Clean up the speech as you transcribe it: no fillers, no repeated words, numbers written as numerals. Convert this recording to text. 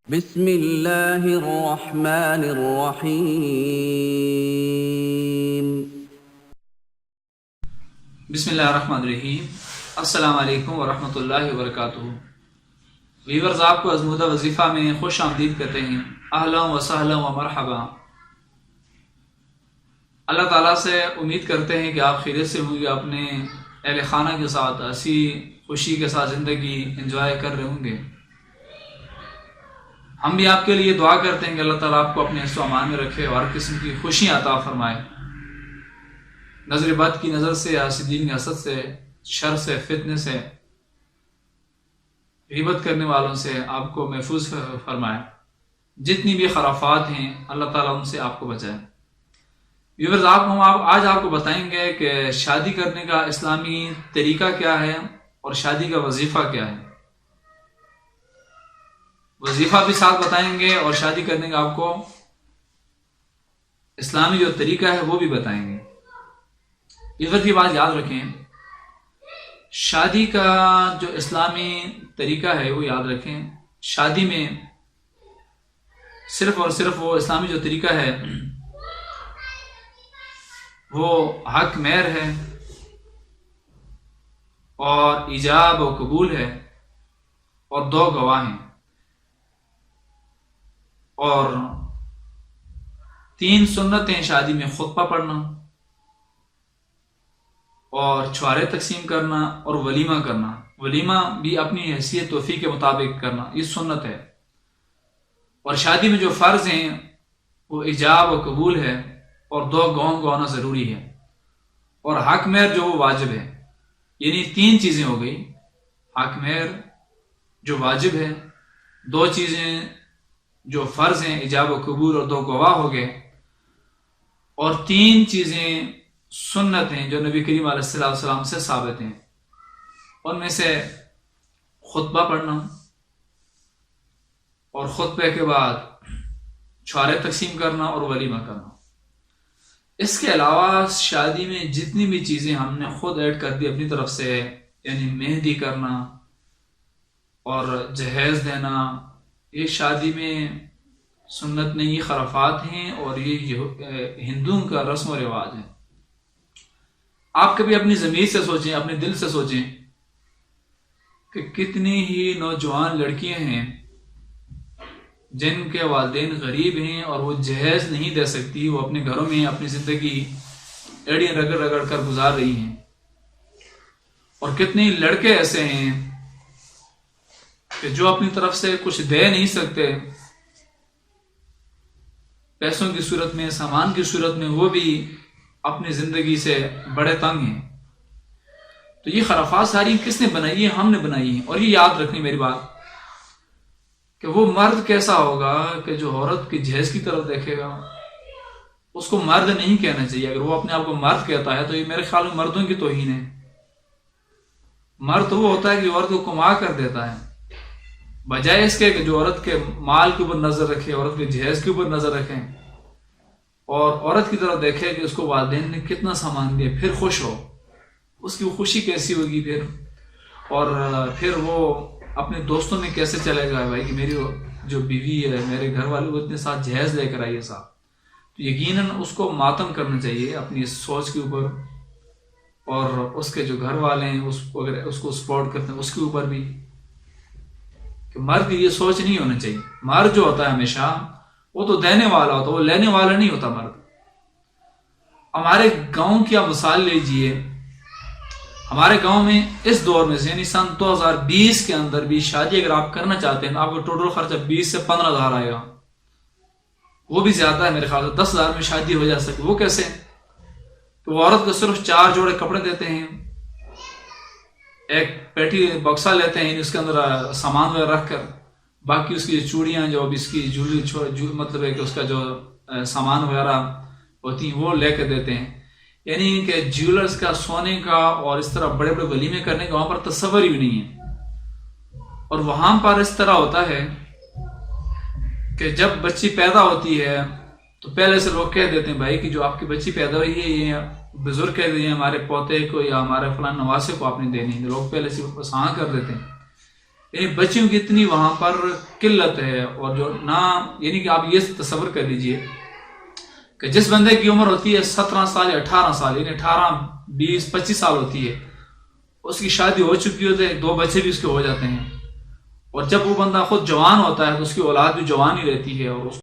بسم اللہ الرحمن الرحیم۔ بسم اللہ الرحمن الرحیم۔ السلام علیکم ورحمۃ اللہ وبرکاتہ۔ ویورز، آپ کو ازمودہ وظیفہ میں خوش آمدید کہتے ہیں۔ اہلا و سہلا و مرحبا۔ اللہ تعالیٰ سے امید کرتے ہیں کہ آپ خیریت سے ہوں گے، اپنے اہل خانہ کے ساتھ ہنسی خوشی کے ساتھ زندگی انجوائے کر رہے ہوں گے۔ ہم بھی آپ کے لیے دعا کرتے ہیں کہ اللہ تعالیٰ آپ کو اپنے حفظ و امان میں رکھے اور ہر قسم کی خوشیاں عطا فرمائے، نظر بد کی نظر سے، حاسدین کی حسد سے، شر سے، فتنے سے، غیبت کرنے والوں سے آپ کو محفوظ فرمائے۔ جتنی بھی خرافات ہیں اللہ تعالیٰ ان سے آپ کو بچائے۔ ویورز، آج آپ کو بتائیں گے کہ شادی کرنے کا اسلامی طریقہ کیا ہے اور شادی کا وظیفہ کیا ہے۔ وظیفہ بھی ساتھ بتائیں گے اور شادی کرنے کا آپ کو اسلامی جو طریقہ ہے وہ بھی بتائیں گے۔ عزت کی بات یاد رکھیں، شادی کا جو اسلامی طریقہ ہے وہ یاد رکھیں۔ شادی میں صرف اور صرف وہ اسلامی جو طریقہ ہے وہ حق مہر ہے اور ایجاب و قبول ہے اور 2 گواہ ہیں اور 3 سنتیں شادی میں خطبہ پڑھنا اور چھوارے تقسیم کرنا اور ولیمہ کرنا۔ ولیمہ بھی اپنی حیثیت توفیق کے مطابق کرنا، یہ سنت ہے۔ اور شادی میں جو فرض ہیں وہ ایجاب و قبول ہے اور 2 گواہوں کو ہونا ضروری ہے، اور حق مہر جو وہ واجب ہے۔ یعنی 3 چیزیں ہو گئی، حق مہر جو واجب ہے، 2 چیزیں جو فرض ہیں ایجاب و قبول اور 2 گواہ ہو گئے، اور 3 چیزیں سنت ہیں جو نبی کریم علیہ السلام سے ثابت ہیں۔ ان میں سے خطبہ پڑھنا اور خطبے کے بعد چھوارے تقسیم کرنا اور ولیمہ کرنا۔ اس کے علاوہ شادی میں جتنی بھی چیزیں ہم نے خود ایڈ کر دی اپنی طرف سے، یعنی مہندی کرنا اور جہیز دینا، یہ شادی میں سنت نہیں، یہ خرافات ہیں اور یہ ہندوؤں کا رسم و رواج ہے۔ آپ کبھی اپنی ضمیر سے سوچیں، اپنے دل سے سوچیں کہ کتنی ہی نوجوان لڑکیاں ہیں جن کے والدین غریب ہیں اور وہ جہیز نہیں دے سکتی، وہ اپنے گھروں میں اپنی زندگی ایڑیاں رگڑ رگڑ کر گزار رہی ہیں، اور کتنے لڑکے ایسے ہیں کہ جو اپنی طرف سے کچھ دے نہیں سکتے، پیسوں کی صورت میں، سامان کی صورت میں، وہ بھی اپنی زندگی سے بڑے تنگ ہیں۔ تو یہ خرافات ساری کس نے بنائی ہے؟ ہم نے بنائی ہیں۔ اور یہ یاد رکھنی میری بات کہ وہ مرد کیسا ہوگا کہ جو عورت کی جہیز کی طرف دیکھے گا، اس کو مرد نہیں کہنا چاہیے۔ اگر وہ اپنے آپ کو مرد کہتا ہے تو یہ میرے خیال میں مردوں کی توہین ہے۔ مرد وہ ہوتا ہے کہ عورت کو کما کر دیتا ہے، بجائے اس کے کہ جو عورت کے مال کے اوپر نظر رکھے، عورت کے جہیز کے اوپر نظر رکھیں اور عورت کی طرف دیکھے کہ اس کو والدین نے کتنا سامان دیا، پھر خوش ہو۔ اس کی خوشی کیسی ہوگی پھر، اور پھر وہ اپنے دوستوں میں کیسے چلے گا بھائی کہ میری جو بیوی ہے، میرے گھر والے وہ اتنے ساتھ جہیز لے کر آئی ہے صاحب۔ تو یقیناً اس کو ماتم کرنا چاہیے اپنی اس سوچ کے اوپر، اور اس کے جو گھر والے ہیں اگر اس کو سپورٹ کرتے ہیں اس کے اوپر بھی، کہ مرد کی یہ سوچ نہیں ہونا چاہیے۔ مرد جو ہوتا ہے ہمیشہ وہ تو دینے والا ہوتا ہے، وہ لینے والا نہیں ہوتا مرد۔ ہمارے گاؤں کی آپ مثال لیجئے، ہمارے گاؤں میں اس دور میں سے یعنی سن 2020 کے اندر بھی شادی اگر آپ کرنا چاہتے ہیں تو آپ کو ٹوٹل خرچہ 20 سے 15,000 آئے گا، وہ بھی زیادہ ہے میرے خیال سے۔ 10,000 میں شادی ہو جا سکے۔ وہ کیسے؟ تو وہ عورت کو صرف 4 جوڑے کپڑے دیتے ہیں، ایک پیٹی بکسا لیتے ہیں اس کے اندر سامان وغیرہ رکھ کر، باقی اس کی چوڑیاں جو اب اس کی جولی مطلب ہے کہ اس کا جو سامان وغیرہ ہوتی ہیں وہ لے کے دیتے ہیں۔ یعنی کہ جیولرز کا، سونے کا اور اس طرح بڑے بڑے ولیمے کرنے کا وہاں پر تصور ہی نہیں ہے۔ اور وہاں پر اس طرح ہوتا ہے کہ جب بچی پیدا ہوتی ہے تو پہلے سے لوگ کہہ دیتے ہیں بھائی کہ جو آپ کی بچی پیدا ہوئی ہے یہ بزرگ کہہ دیتے ہیں ہمارے پوتے کو یا ہمارے فلاں نواسے کو آپ نے دینی ہے، لوگ پہلے سے ہاں کر دیتے ہیں۔ یعنی بچیوں کی اتنی وہاں پر قلت ہے، اور جو یعنی کہ آپ یہ تصور کر لیجئے کہ جس بندے کی عمر ہوتی ہے 17 سال یا 18 سال، یعنی 18 20 25 سال ہوتی ہے، اس کی شادی ہو چکی ہوتی ہے، 2 بچے بھی اس کے ہو جاتے ہیں، اور جب وہ بندہ خود جوان ہوتا ہے تو اس کی اولاد بھی جوان ہی رہتی ہے، اور اس